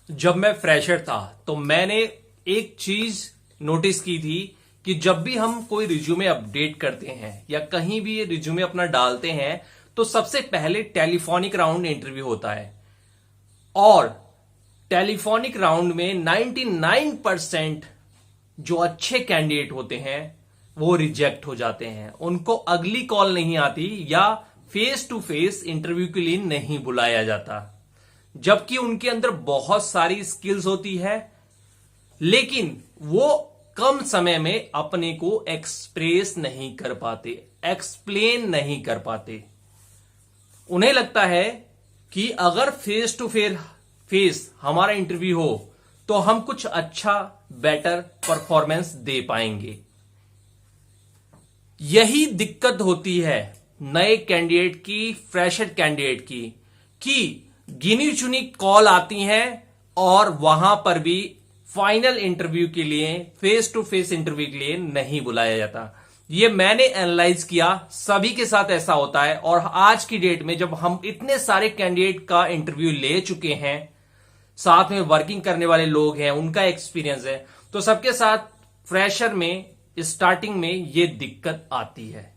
जब मैं फ्रेशर था तो मैंने एक चीज नोटिस की थी कि जब भी हम कोई रिज्यूमे अपडेट करते हैं या कहीं भी ये रिज्यूमे अपना डालते हैं तो सबसे पहले टेलीफोनिक राउंड इंटरव्यू होता है। और टेलीफोनिक राउंड में 99% जो अच्छे कैंडिडेट होते हैं वो रिजेक्ट हो जाते हैं, उनको अगली कॉल नहीं आती या फेस टू फेस इंटरव्यू के लिए नहीं बुलाया जाता, जबकि उनके अंदर बहुत सारी स्किल्स होती है लेकिन वो कम समय में अपने को एक्सप्रेस नहीं कर पाते, एक्सप्लेन नहीं कर पाते। उन्हें लगता है कि अगर फेस टू फेस हमारा इंटरव्यू हो तो हम कुछ अच्छा बेटर परफॉर्मेंस दे पाएंगे। यही दिक्कत होती है नए कैंडिडेट की, फ्रेशर कैंडिडेट की, कि गिनी चुनी कॉल आती हैं और वहां पर भी फाइनल इंटरव्यू के लिए, फेस टू फेस इंटरव्यू के लिए नहीं बुलाया जाता। ये मैंने एनालाइज किया, सभी के साथ ऐसा होता है। और आज की डेट में जब हम इतने सारे कैंडिडेट का इंटरव्यू ले चुके हैं, साथ में वर्किंग करने वाले लोग हैं, उनका एक्सपीरियंस है, तो सबके साथ फ्रेशर में स्टार्टिंग में ये दिक्कत आती है।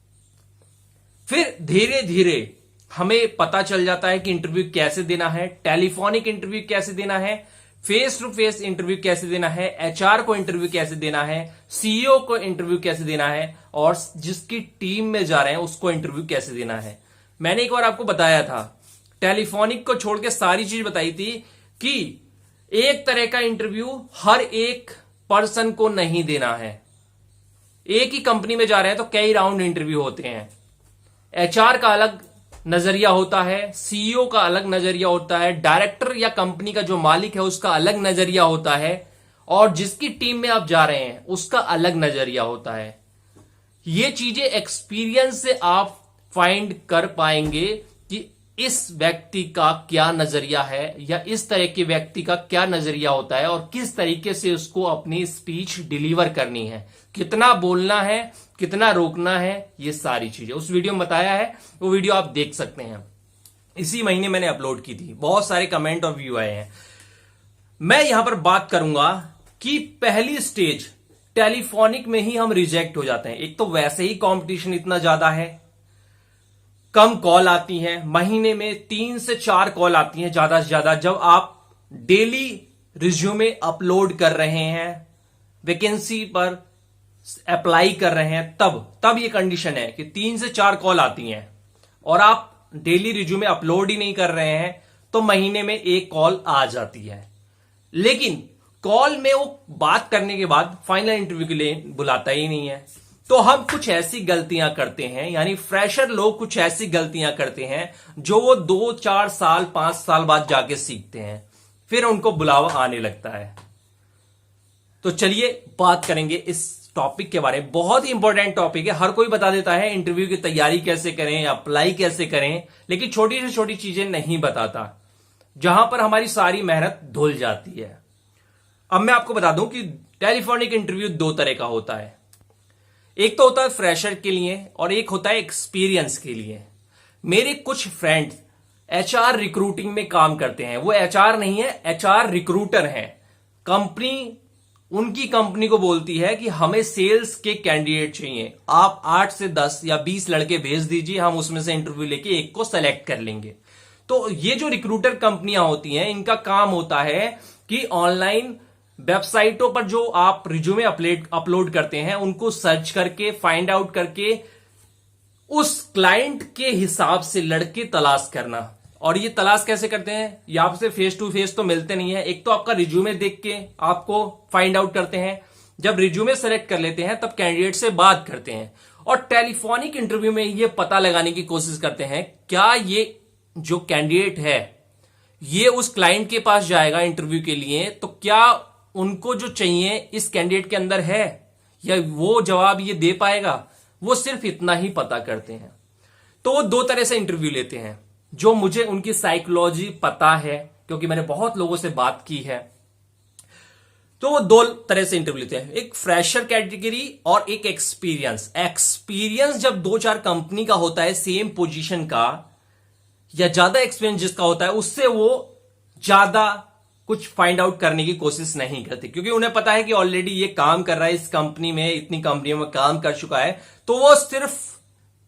फिर धीरे धीरे हमें पता चल जाता है कि इंटरव्यू कैसे देना है, टेलीफोनिक इंटरव्यू कैसे देना है, फेस टू फेस इंटरव्यू कैसे देना है, एचआर को इंटरव्यू कैसे देना है, सीईओ को इंटरव्यू कैसे देना है, और जिसकी टीम में जा रहे हैं उसको इंटरव्यू कैसे देना है। मैंने एक बार आपको बताया था, टेलीफोनिक को छोड़ के सारी चीज बताई थी कि एक तरह का इंटरव्यू हर एक पर्सन को नहीं देना है। एक ही कंपनी में जा रहे हैं तो कई राउंड इंटरव्यू होते हैं। एचआर का अलग नजरिया होता है, सीईओ का अलग नजरिया होता है, डायरेक्टर या कंपनी का जो मालिक है उसका अलग नजरिया होता है, और जिसकी टीम में आप जा रहे हैं उसका अलग नजरिया होता है। ये चीजें एक्सपीरियंस से आप फाइंड कर पाएंगे कि इस व्यक्ति का क्या नजरिया है या इस तरह के व्यक्ति का क्या नजरिया होता है, और किस तरीके से उसको अपनी स्पीच डिलीवर करनी है, कितना बोलना है, कितना रोकना है, ये सारी चीजें उस वीडियो में बताया है। वो वीडियो आप देख सकते हैं, इसी महीने मैंने अपलोड की थी, बहुत सारे कमेंट और व्यू आए हैं। मैं यहां पर बात करूंगा कि पहली स्टेज टेलीफोनिक में ही हम रिजेक्ट हो जाते हैं। एक तो वैसे ही कंपटीशन इतना ज्यादा है, कम कॉल आती है, महीने में 3 से 4 कॉल आती हैं ज्यादा से ज्यादा। जब आप डेली रिज्यूमे अपलोड कर रहे हैं, वैकेंसी पर अप्लाई कर रहे हैं, तब ये कंडीशन है कि 3 से 4 कॉल आती हैं, और आप डेली रिज्यूमे अपलोड ही नहीं कर रहे हैं तो महीने में 1 कॉल आ जाती है। लेकिन कॉल में वो बात करने के बाद फाइनल इंटरव्यू के लिए बुलाता ही नहीं है। तो हम कुछ ऐसी गलतियां करते हैं, यानी फ्रेशर लोग कुछ ऐसी गलतियां करते हैं जो वो 2, 4 साल, 5 साल बाद जाके सीखते हैं, फिर उनको बुलावा आने लगता है। तो चलिए बात करेंगे इस टॉपिक के बारे में। बहुत ही इंपॉर्टेंट टॉपिक है, हर कोई बता देता है इंटरव्यू की तैयारी कैसे करें, अप्लाई कैसे करें, लेकिन छोटी से छोटी चीजें नहीं बताता, जहां पर हमारी सारी मेहनत धुल जाती है। अब मैं आपको बता दूं कि टेलीफोनिक इंटरव्यू 2 तरह का होता है। एक तो होता है फ्रेशर के लिए और एक होता है एक्सपीरियंस के लिए। मेरे कुछ फ्रेंड्स एचआर रिक्रूटिंग में काम करते हैं, वो एचआर नहीं है, एचआर रिक्रूटर हैं। कंपनी उनकी कंपनी को बोलती है कि हमें सेल्स के कैंडिडेट चाहिए, आप 8 से 10 या 20 लड़के भेज दीजिए, हम उसमें से इंटरव्यू लेके एक को सेलेक्ट कर लेंगे। तो ये जो रिक्रूटर कंपनियां होती हैं, इनका काम होता है कि ऑनलाइन वेबसाइटों पर जो आप रिज्यूमे अपलोड करते हैं उनको सर्च करके, फाइंड आउट करके उस क्लाइंट के हिसाब से लड़के तलाश करना। और ये तलाश कैसे करते हैं, ये आपसे फेस टू फेस तो मिलते नहीं है। एक तो आपका रिज्यूमे देख के आपको फाइंड आउट करते हैं, जब रिज्यूमे सेलेक्ट कर लेते हैं तब कैंडिडेट से बात करते हैं, और टेलीफोनिक इंटरव्यू में ये पता लगाने की कोशिश करते हैं क्या ये जो कैंडिडेट है ये उस क्लाइंट के पास जाएगा इंटरव्यू के लिए, तो क्या उनको जो चाहिए इस कैंडिडेट के अंदर है, या वो जवाब ये दे पाएगा। वो सिर्फ इतना ही पता करते हैं। तो वो 2 तरह से इंटरव्यू लेते हैं, जो मुझे उनकी साइकोलॉजी पता है क्योंकि मैंने बहुत लोगों से बात की है। तो वो 2 तरह से इंटरव्यू लेते हैं, एक फ्रेशर कैटेगरी और एक एक्सपीरियंस। एक्सपीरियंस जब 2-4 कंपनी का होता है सेम पोजीशन का, या ज्यादा एक्सपीरियंस जिसका होता है, उससे वो ज्यादा कुछ फाइंड आउट करने की कोशिश नहीं करते, क्योंकि उन्हें पता है कि ऑलरेडी ये काम कर रहा है इस कंपनी में, इतनी कंपनियों में काम कर चुका है। तो वो सिर्फ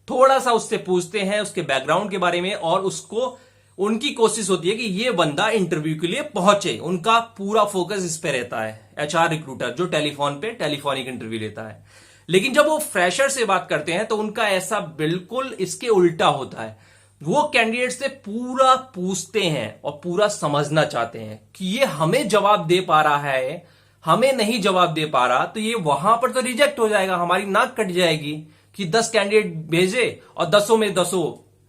थोड़ा सा उससे पूछते हैं उसके बैकग्राउंड के बारे में, और उसको उनकी कोशिश होती है कि ये बंदा इंटरव्यू के लिए पहुंचे। उनका पूरा फोकस इस पे रहता है, एचआर रिक्रूटर जो टेलीफोन पे टेलीफोनिक इंटरव्यू लेता है। लेकिन जब वो फ्रेशर से बात करते हैं तो उनका ऐसा बिल्कुल इसके उल्टा होता है। वो कैंडिडेट से पूरा पूछते हैं और पूरा समझना चाहते हैं कि ये हमें जवाब दे पा रहा है, हमें नहीं जवाब दे पा रहा तो ये वहां पर तो रिजेक्ट हो जाएगा, हमारी नाक कट जाएगी कि 10 कैंडिडेट भेजे और 10 में 10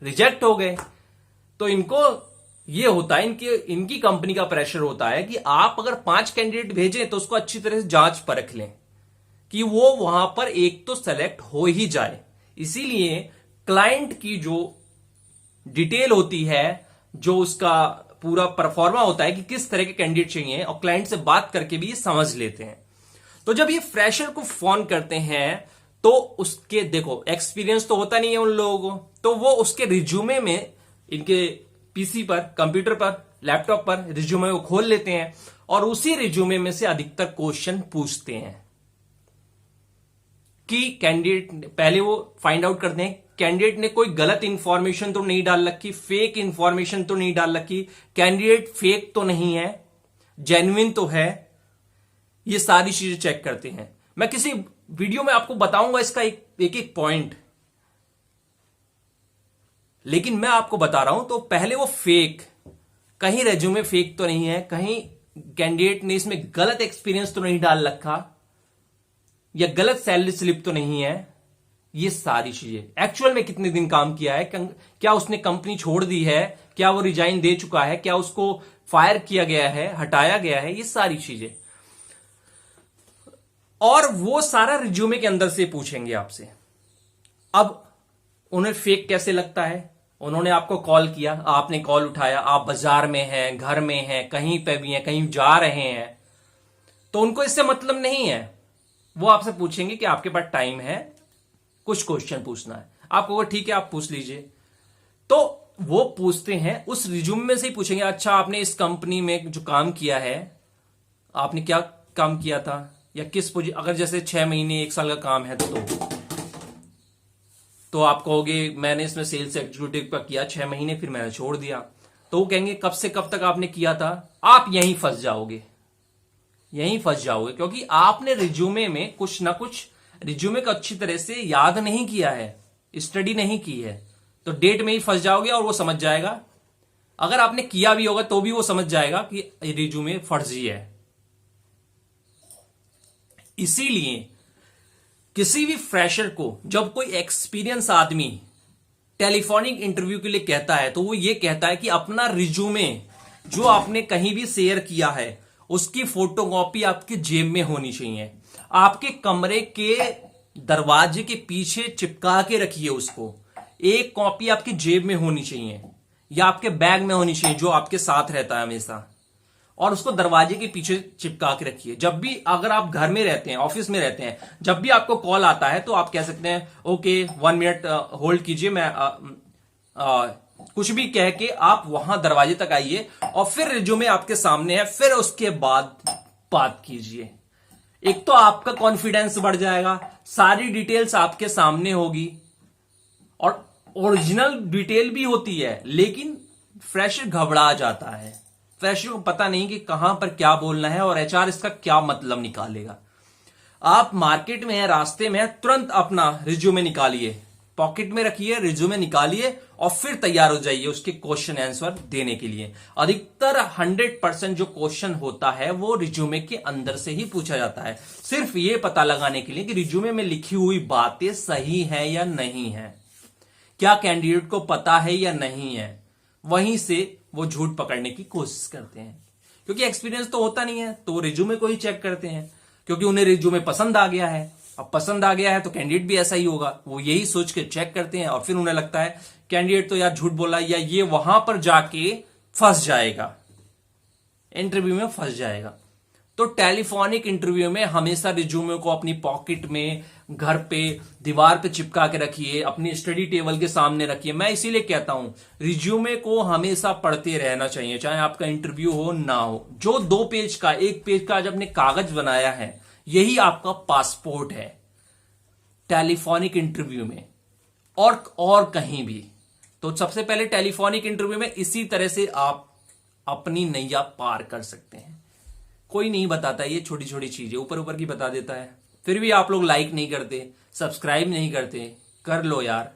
रिजेक्ट हो गए। तो इनको ये होता है, इनकी कंपनी का प्रेशर होता है कि आप अगर 5 कैंडिडेट भेजें तो उसको अच्छी तरह से जांच परख लें कि वो वहां पर एक तो सेलेक्ट हो ही जाए। इसीलिए क्लाइंट की जो डिटेल होती है, जो उसका पूरा परफॉर्मा होता है कि किस तरह के कैंडिडेट चाहिए, और क्लाइंट से बात करके भी ये समझ लेते हैं। तो जब ये फ्रेशर को फोन करते हैं तो उसके देखो एक्सपीरियंस तो होता नहीं है उन लोगों को, तो वो उसके रिज्यूमे में, इनके पीसी पर, कंप्यूटर पर, लैपटॉप पर रिज्यूमे को खोल लेते हैं और उसी रिज्यूमे में से अधिकतर क्वेश्चन पूछते हैं कि कैंडिडेट, पहले वो फाइंड आउट करते हैं कैंडिडेट ने कोई गलत इंफॉर्मेशन तो नहीं डाल रखी, फेक इंफॉर्मेशन तो नहीं डाल रखी, कैंडिडेट फेक तो नहीं है, जेन्युइन तो है। ये सारी चीजें चेक करते हैं। मैं किसी वीडियो में आपको बताऊंगा इसका एक पॉइंट, लेकिन मैं आपको बता रहा हूं तो पहले वो फेक, कहीं रेज्यूमे फेक तो नहीं है, कहीं कैंडिडेट ने इसमें गलत एक्सपीरियंस तो नहीं डाल रखा, या गलत सैलरी स्लिप तो नहीं है। ये सारी चीजें, एक्चुअल में कितने दिन काम किया है, क्या उसने कंपनी छोड़ दी है, क्या वो रिजाइन दे चुका है, क्या उसको फायर किया गया है, हटाया गया है, ये सारी चीजें। और वो सारा रिज्यूमे के अंदर से पूछेंगे आपसे। अब उन्हें फेक कैसे लगता है? उन्होंने आपको कॉल किया, आपने कॉल उठाया, आप बाजार में हैं, घर में हैं, कहीं पे भी हैं, कहीं जा रहे हैं, तो उनको इससे मतलब नहीं है। वो आपसे पूछेंगे कि आपके पास टाइम है, कुछ क्वेश्चन पूछना है। आप कहोगे ठीक है आप पूछ लीजिए। तो वो पूछते हैं, उस रिज्यूमे में से ही पूछेंगे, अच्छा आपने इस कंपनी में जो काम किया है, आपने क्या काम किया था, या किस पोजीशन, अगर जैसे 6 महीने 1 साल का काम है तो आप कहोगे मैंने इसमें सेल्स एग्जीक्यूटिव का किया 6 महीने, फिर मैंने छोड़ दिया। तो वो कहेंगे कब से कब तक आपने किया था। आप यहीं फंस जाओगे, यहीं फंस जाओगे, क्योंकि आपने रिज्यूमे में कुछ ना कुछ, रिज्यूमे को अच्छी तरह से याद नहीं किया है, स्टडी नहीं की है, तो डेट में ही फंस जाओगे और वो समझ जाएगा। अगर आपने किया भी होगा तो भी वो समझ जाएगा कि रिज्यूमे फर्जी है। इसीलिए किसी भी फ्रेशर को जब कोई एक्सपीरियंस आदमी टेलीफोनिक इंटरव्यू के लिए कहता है तो वो ये कहता है कि अपना रिज्यूमे जो आपने कहीं भी शेयर किया है उसकी फोटोकॉपी आपकी जेब में होनी चाहिए, आपके कमरे के दरवाजे के पीछे चिपका के रखिए उसको। एक कॉपी आपकी जेब में होनी चाहिए या आपके बैग में होनी चाहिए जो आपके साथ रहता है हमेशा, और उसको दरवाजे के पीछे चिपका के रखिए। जब भी, अगर आप घर में रहते हैं, ऑफिस में रहते हैं, जब भी आपको कॉल आता है तो आप कह सकते हैं ओके 1 मिनट होल्ड कीजिए, मैं कुछ भी कह के आप वहां दरवाजे तक आइए और फिर रिज्यूमे आपके सामने है, फिर उसके बाद बात कीजिए। एक तो आपका कॉन्फिडेंस बढ़ जाएगा, सारी डिटेल्स आपके सामने होगी, और ओरिजिनल डिटेल भी होती है, लेकिन फ्रेशर घबरा जाता है। फ्रेशर को पता नहीं कि कहां पर क्या बोलना है और एचआर इसका क्या मतलब निकालेगा। आप मार्केट में है, रास्ते में है, तुरंत अपना रिज्यूमे निकालिए, पॉकेट में रखिए, रिज्यूमे निकालिए और फिर तैयार हो जाइए उसके क्वेश्चन आंसर देने के लिए। अधिकतर 100% जो क्वेश्चन होता है वो रिज्यूमे के अंदर से ही पूछा जाता है, सिर्फ ये पता लगाने के लिए कि रिज्यूमे में लिखी हुई बातें सही है या नहीं है, क्या कैंडिडेट को पता है या नहीं है। वहीं से वो झूठ पकड़ने की कोशिश करते हैं, क्योंकि एक्सपीरियंस तो होता नहीं है, तो वो रिज्यूमे को ही चेक करते हैं, क्योंकि उन्हें रिज्यूमे पसंद आ गया है। अब पसंद आ गया है तो कैंडिडेट भी ऐसा ही होगा, वो यही सोच के चेक करते हैं, और फिर उन्हें लगता है कैंडिडेट तो यार झूठ बोला, या ये वहां पर जाके फंस जाएगा, इंटरव्यू में फंस जाएगा। तो टेलीफोनिक इंटरव्यू में हमेशा रिज्यूमे को अपनी पॉकेट में, घर पे, दीवार पे चिपका के रखिए, अपनी स्टडी टेबल के सामने रखिए। मैं इसीलिए कहता हूं रिज्यूमे को हमेशा पढ़ते रहना चाहिए, चाहे आपका इंटरव्यू हो ना हो। जो 2 पेज का, 1 पेज का आज आपने कागज बनाया है, यही आपका पासपोर्ट है टेलीफोनिक इंटरव्यू में और कहीं भी। तो सबसे पहले टेलीफोनिक इंटरव्यू में इसी तरह से आप अपनी नैया पार कर सकते हैं। कोई नहीं बताता, ये छोटी छोटी चीजें ऊपर ऊपर की बता देता है, फिर भी आप लोग लाइक नहीं करते, सब्सक्राइब नहीं करते। कर लो यार।